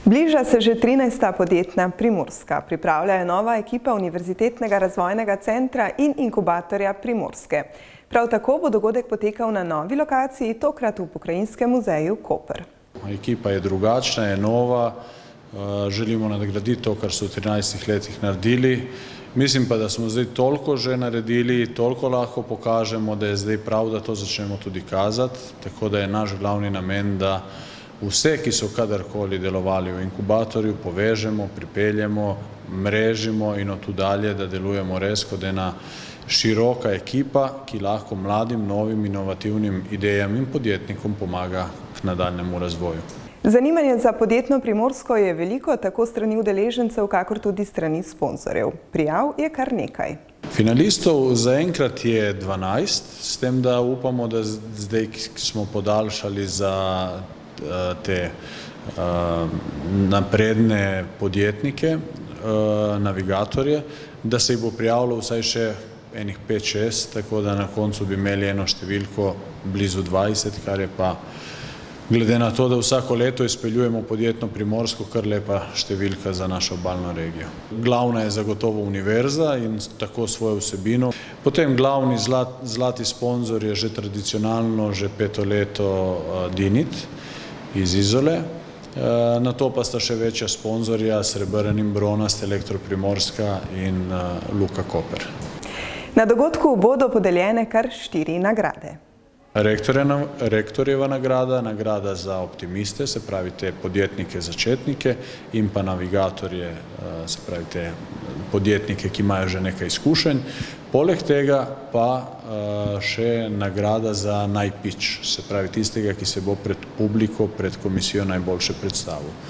Bliža se že 13. podjetna Primorska. Pripravlja je nova ekipa Univerzitetnega razvojnega centra in inkubatorja Primorske. Prav tako bo dogodek potekal na novi lokaciji, tokrat v Pokrajinskem muzeju Koper. Ekipa je drugačna, je nova, želimo nadgraditi to, kar so v 13 letih naredili. Mislim pa, da smo zdaj toliko že naredili, toliko lahko pokažemo, da je zdaj prav, da to začnemo tudi kazati, tako da je naš glavni namen, da vse, ki so kadarkoli delovali v inkubatorju, povežemo, pripeljemo, mrežimo in od tu dalje, da delujemo res kot ena široka ekipa, ki lahko mladim, novim, inovativnim idejam in podjetnikom pomaga k nadaljnjemu razvoju. Zanimanje za podjetno Primorsko je veliko, tako strani udeležencev, kakor tudi strani sponzorjev. Prijav je kar nekaj. Finalistov zaenkrat je 12, s tem, da upamo, da zdaj smo podaljšali za te napredne podjetnike, navigatorje, da se jih bo prijavilo vsaj še enih 5-6, tako da na koncu bi imeli eno številko blizu 20, kar je pa, glede na to, da vsako leto izpeljujemo podjetno Primorsko, kar lepa številka za našo obalno regijo. Glavna je zagotovo univerza in tako svojo vsebino. Potem glavni zlati sponzor je že tradicionalno, že 5. leto Dinit iz Izole. Na to pa sta še večja sponzorja, srebrn in bronast, Elektro Primorska in Luka Koper. Na dogodku bodo podeljene kar 4 nagrade. Rektorjeva nagrada, nagrada za optimiste, se pravi te podjetnike začetnike, in pa navigatorje, se pravi te podjetnike, ki imajo že nekaj izkušenj. Poleg tega pa še nagrada za najpič, se pravi tistega, ki se bo pred publiko, pred komisijo najboljše predstavil.